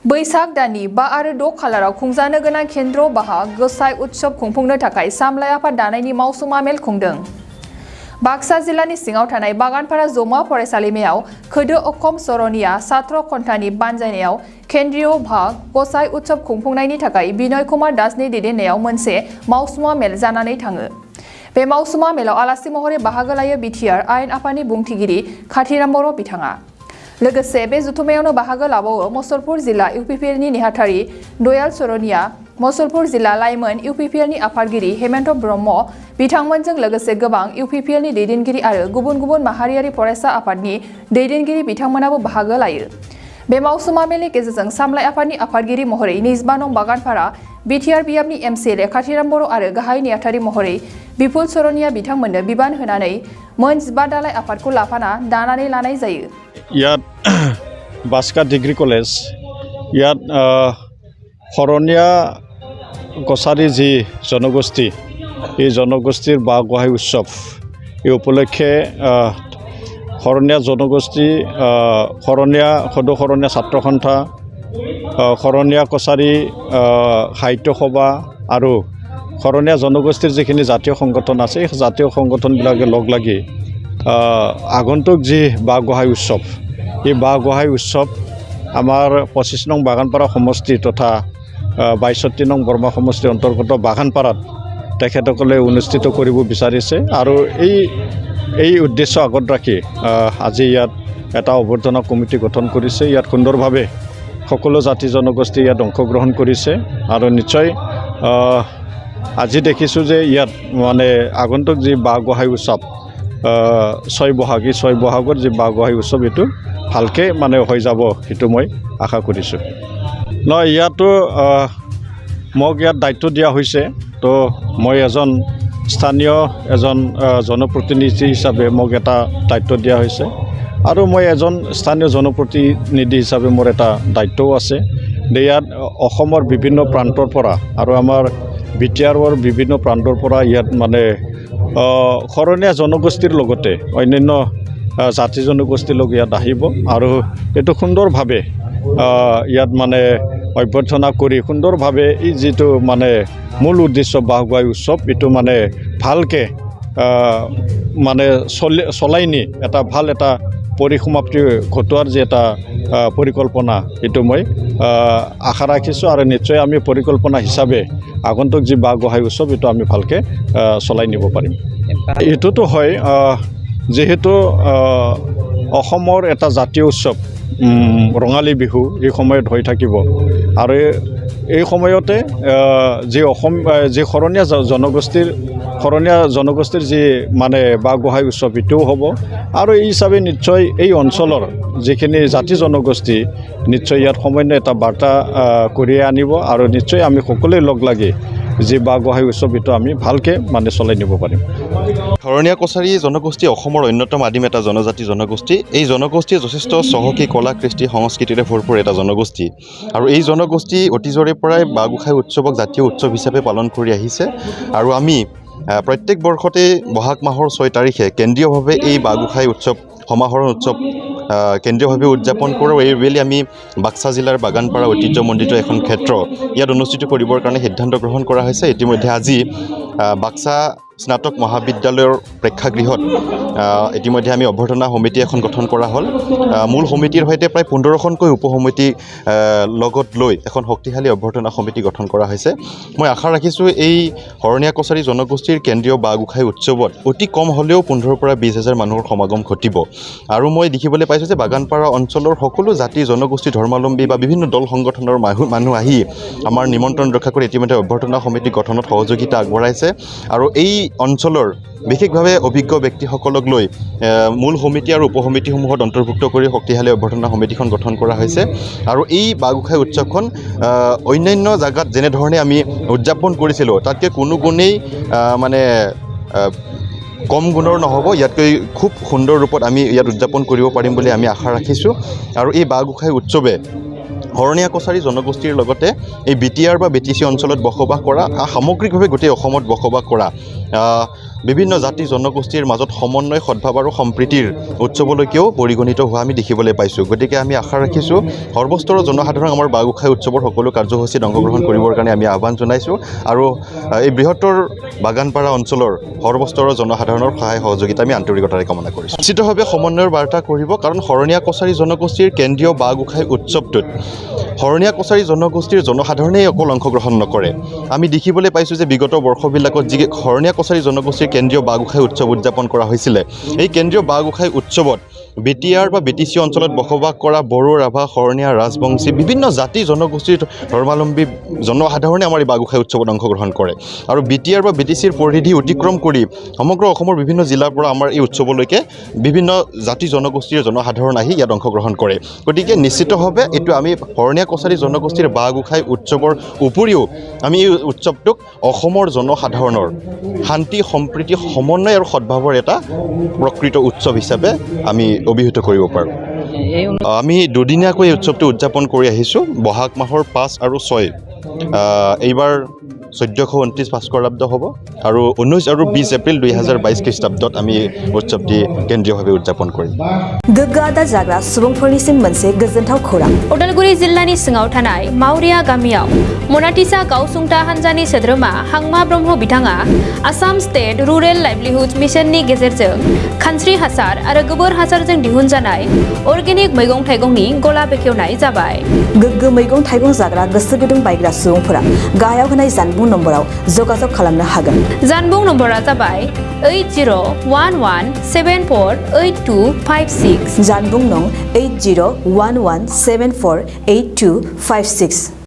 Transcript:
बैसाग दाननि 5 आरो 6 खालाराव खुंजानो गोनां केन्द्र बाहा गोसाइ उत्सब खुंफुंनो थाखाय सामलाय आफाद दानायनि मावसुमा मेल खुंदों। बाक्सा जिल्लानि सिङाव थानाय बागानपारा जौमा फरायसालिमायाव खोदो अखम सरनिया सात्र खन्थानि बानजायनायाव केन्द्रीय भाग गोसाइ उत्सब खुंफुंनायनि थाखाय बिनय कुमार दासनि दैदेननायाव मोनसे मावसुमा मेल जानानै थाङो। बे मावसुमा मेलाव आलासि महरै बाहागो लायो बिटिआर आयेन आफादनि बुंथिगिरि खाथिराम बर' बिथाङा। लोगोसे बे जुथुमायावनो बाहागो लाबावो मुसलपुर जिल्ला इउपिपिएलनि नेहाथारि दयाल सरनिया, मुसलपुर जिल्ला लाइमोन इउपिपिएलनि आफादगिरि हेमन्त ब्रह्म बिथांमोनजों लोगोसे गोबां इउपिपिएलनि दैदेनगिरि आरो गुबुन गुबुन माहारियारि फरायसा आफादनि दैदेनगिरि बिथांमोनाबो बाहागो लायो। बे मावसुमा मेलनि गेजेरजों सामलाय आफादनि आफादगिरि महरै 29 नं बागानपारा बिटिआर बियाबनि एमसिएलए खाथिराम बर' आरो गाहाय नेहाथारि महरै बिपुल सरनिया बिथांमोननो बिबान होनानै मोन 15 दालाय आफादखौ लाफाना दानानै लानाय जायो। ইয়াত বাস্কা ডিগ্ৰী কলেজ ইয়াত শৰণীয়া কছাৰী যি জনগোষ্ঠী এই জনগোষ্ঠীৰ বাঁহ গোহাঁই উৎসৱ এই উপলক্ষে শৰণীয়া জনগোষ্ঠী সদৌ শৰণীয়া ছাত্ৰ সন্থা শৰণীয়া কছাৰী সাহিত্য সভা আৰু শৰণীয়া জনগোষ্ঠীৰ যিখিনি জাতীয় সংগঠন আছে এই জাতীয় সংগঠনবিলাকে লগ লাগি আগন্তুক যি বাঁহ গোহাঁই উৎসৱ এই বাঁহ গোহাঁই উৎসৱ আমাৰ 25 নং বাগানপাৰা সমষ্টি তথা 62 নং বৰ্মা সমষ্টিৰ অন্তৰ্গত বাগানপাৰাত তেখেতসকলে অনুষ্ঠিত কৰিব বিচাৰিছে আৰু এই উদ্দেশ্য আগত ৰাখি আজি ইয়াত এটা অভ্যৰ্থনা কমিটি গঠন কৰিছে। ইয়াত সুন্দৰভাৱে সকলো জাতি জনগোষ্ঠী ইয়াত অংশগ্ৰহণ কৰিছে আৰু নিশ্চয় আজি দেখিছোঁ যে ইয়াত মানে আগন্তুক যি বাঁহ গোহাঁই উৎসৱ 6 বহাগৰ যি বাঁহ গোহাঁই উৎসৱ এইটো ভালকৈ মানে হৈ যাব সেইটো মই আশা কৰিছোঁ। ইয়াতো মোক ইয়াত দায়িত্ব দিয়া হৈছে, তো মই স্থানীয় জনপ্ৰতিনিধি হিচাপে মোক এটা দায়িত্ব দিয়া হৈছে আৰু মই স্থানীয় জনপ্ৰতিনিধি হিচাপে মোৰ এটা দায়িত্বও আছে। ইয়াত অসমৰ বিভিন্ন প্ৰান্তৰ পৰা আৰু আমাৰ বিটিআৰৰ বিভিন্ন প্ৰান্তৰ পৰা ইয়াত মানে শৰণীয়া জনগোষ্ঠীৰ লগতে অন্যান্য জাতি জনগোষ্ঠীৰ লোক ইয়াত আহিব আৰু এইটো সুন্দৰভাৱে ইয়াত মানে অভ্যৰ্থনা কৰি সুন্দৰভাৱে এই যিটো মানে মূল উদ্দেশ্য বাঁহ গোহাঁই উৎসৱ এইটো মানে ভালকৈ মানে চলাই নি এটা ভাল এটা পৰিসমাপ্তি ঘটোৱাৰ যি এটা পৰিকল্পনা এইটো মই আশা ৰাখিছোঁ আৰু নিশ্চয় আমি পৰিকল্পনা হিচাপে আগন্তুক যি বাঁহ গোহাঁই উৎসৱ এইটো আমি ভালকৈ চলাই নিব পাৰিম। এইটোতো হয় যেহেতু অসমৰ এটা জাতীয় উৎসৱ ৰঙালী বিহু এই সময়ত হৈ থাকিব আৰু এই সময়তে যি শৰণীয়া জনগোষ্ঠীৰ যি মানে বাঁহ গোহাঁই উৎসৱ এইটোও হ'ব আৰু এই হিচাপে নিশ্চয় এই অঞ্চলৰ যিখিনি জাতি জনগোষ্ঠী নিশ্চয় ইয়াত সমন্বয় এটা বাৰ্তা কঢ়িয়াই আনিব আৰু নিশ্চয় আমি সকলোৱে লগ লাগি যি বাঁহ গোহাঁই উৎসৱ এইটো আমি ভালকৈ মানে চলাই নিব পাৰিম। শৰণীয়া কছাৰী জনগোষ্ঠী অসমৰ অন্যতম আদিম এটা জনজাতি জনগোষ্ঠী। এই জনগোষ্ঠীয়ে যথেষ্ট চহকী কলা কৃষ্টি সংস্কৃতিৰে ভৰপূৰ এটা জনগোষ্ঠী আৰু এই জনগোষ্ঠী অতীজৰে পৰাই বাঁহ গোহাঁই উৎসৱক জাতীয় উৎসৱ হিচাপে পালন কৰি আহিছে আৰু আমি প্ৰত্যেক বৰ্ষতে বহাগ মাহৰ 6 তাৰিখে কেন্দ্ৰীয়ভাৱে এই বাঁহ গোহাঁই উৎসৱ সমাহৰণ উৎসৱ কেন্দ্ৰীয়ভাৱে উদযাপন কৰোঁ। এইবেলি আমি বাক্সা জিলাৰ বাগানপাৰা ঐতিহ্যমণ্ডিত এখন ক্ষেত্ৰ ইয়াত অনুষ্ঠিত কৰিবৰ কাৰণে সিদ্ধান্ত গ্ৰহণ কৰা হৈছে। ইতিমধ্যে আজি বাক্সা স্নাতক মহাবিদ্যালয়ৰ প্ৰেক্ষাগৃহত ইতিমধ্যে আমি অভ্যৰ্থনা সমিতি এখন গঠন কৰা হ'ল। মূল সমিতিৰ সৈতে প্ৰায় 15খনকৈ উপসমিতি লগত লৈ এখন শক্তিশালী অভ্যৰ্থনা সমিতি গঠন কৰা হৈছে। মই আশা ৰাখিছোঁ এই শৰণীয়া কছাৰী জনগোষ্ঠীৰ কেন্দ্ৰীয় বাঁহ গোহাঁই উৎসৱত অতি কম হ'লেও 15 পৰা 20 হাজাৰ মানুহৰ সমাগম ঘটিব আৰু মই দেখিবলৈ পাইছোঁ যে বাগানপাৰা অঞ্চলৰ সকলো জাতি জনগোষ্ঠী ধৰ্মাৱলম্বী বা বিভিন্ন দল সংগঠনৰ মানুহ আহি আমাৰ নিমন্ত্ৰণ ৰক্ষা কৰি ইতিমধ্যে অভ্যৰ্থনা সমিতি গঠনত সহযোগিতা আগবঢ়াইছে আৰু এই অঞ্চলৰ বিশেষভাৱে অভিজ্ঞ ব্যক্তিসকলক লৈ মূল সমিতি আৰু উপসমিতিসমূহত অন্তৰ্ভুক্ত কৰি শক্তিশালী অভ্যৰ্থনা সমিতিখন গঠন কৰা হৈছে আৰু এই বাঁহ গোহাঁই উৎসৱখন অন্যান্য জাগাত যেনেধৰণে আমি উদযাপন কৰিছিলোঁ তাতকৈ কোনো গুণেই মানে কম গুণৰ নহ'ব, ইয়াতকৈ খুব সুন্দৰ ৰূপত আমি ইয়াত উদযাপন কৰিব পাৰিম বুলি আমি আশা ৰাখিছোঁ আৰু এই বাঁহ গোহাঁই উৎসৱে শৰণীয়া কছাৰী জনগোষ্ঠীৰ লগতে এই বিটিআৰ বা বিটিচি অঞ্চলত বসবাস কৰা সামগ্ৰিকভাৱে গোটেই অসমত বসবাস কৰা বিভিন্ন জাতি জনগোষ্ঠীৰ মাজত সমন্বয় সদ্ভাৱ আৰু সম্প্ৰীতিৰ উৎসৱলৈকেও পৰিগণিত হোৱা আমি দেখিবলৈ পাইছোঁ। গতিকে আমি আশা ৰাখিছোঁ সৰ্বস্তৰৰ জনসাধাৰণক আমাৰ বাগগোসাঁই উৎসৱৰ সকলো কাৰ্যসূচীত অংশগ্ৰহণ কৰিবৰ কাৰণে আমি আহ্বান জনাইছোঁ আৰু এই বৃহত্তৰ বাগানপাৰা অঞ্চলৰ সৰ্বস্তৰৰ জনসাধাৰণৰ সহায় সহযোগিতা আমি আন্তৰিকতাৰে কামনা কৰিছোঁ। নিশ্চিতভাৱে সমন্বয়ৰ বাৰ্তা কৰিব, কাৰণ শৰণীয়া কছাৰী জনগোষ্ঠীৰ কেন্দ্ৰীয় বাগগোসাঁই উৎসৱটোত শৰণীয়া কছাৰী জনগোষ্ঠীৰ জনসাধাৰণেই অকল অংশগ্ৰহণ নকৰে। আমি দেখিবলৈ পাইছোঁ যে বিগত বৰ্ষবিলাকত যি শৰণীয়া কছাৰী জনগোষ্ঠীৰ কেন্দ্ৰীয় বাগগোসাঁই উৎসৱ উদযাপন কৰা হৈছিলে, এই কেন্দ্ৰীয় বাগগোসাঁই উৎসৱত বিটিআৰ বা বিটিচি অঞ্চলত বসবাস কৰা বড়ো, ৰাভা, শৰণীয়া, ৰাজবংশী বিভিন্ন জাতি জনগোষ্ঠীৰ ধৰ্মাৱলম্বী জনসাধাৰণে আমাৰ এই বাগগোসাঁই উৎসৱত অংশগ্ৰহণ কৰে আৰু বিটিআৰ বা বিটিচিৰ পৰিধি অতিক্ৰম কৰি সমগ্ৰ অসমৰ বিভিন্ন জিলাৰ পৰা আমাৰ এই উৎসৱলৈকে বিভিন্ন জাতি জনগোষ্ঠীৰ জনসাধাৰণ আহি ইয়াত অংশগ্ৰহণ কৰে। গতিকে নিশ্চিতভাৱে এইটো আমি শৰণীয়া কছাৰী জনগোষ্ঠীৰ বাগগোসাঁই উৎসৱৰ উপৰিও আমি এই উৎসৱটোক অসমৰ জনসাধাৰণৰ শান্তি, সম্প্ৰীতি, সমন্বয় আৰু সদ্ভাৱৰ এটা প্ৰকৃত উৎসৱ হিচাপে আমি অভিহিত কৰিব পাৰোঁ। আমি দুদিনীয়াকৈ এই উৎসৱটো উদযাপন কৰি আহিছোঁ। বহাগ মাহৰ 5 আৰু 6 এইবাৰ 1429 ভাস্কৰাব্দ হ'ব আৰু 19 আৰু 20 এপ্ৰিল 2022 খ্ৰীষ্টাব্দত আমি উৎসৱটি কেন্দ্ৰীয়ভাৱে উদযাপন কৰিম। गोग्गो आदार जाग्रा सुबुंफोरनिसिम मोनसे गोजोनथाव खौरां। उदालगुरि जिल्लानि सिङाव थानाय मावरिया गामियाव मनाटिसा गावसुंथा हान्जानि सोद्रोमा हांमा ब्रह्म बिथाङा आसाम स्टेट रुरेल लाइभलिहुड मिशननि गेजेरजों खानस्रि हासार आरो गोबोर हासारजों दिहुनजानाय अर्गेनिक मैगं-थाइगंनि गला बेखेवनाय जाबाय। गोग्गो मैगं-थाइगं जाग्रा गोसो गुदुं बायग्रा सुबुंफोरा गाहायाव होनाय जानबुं नम्बराव जगाजग खालामनो हागोन। जानबुं नम्बरा जाबाय 8011748256। जानबुं नं 8011748256।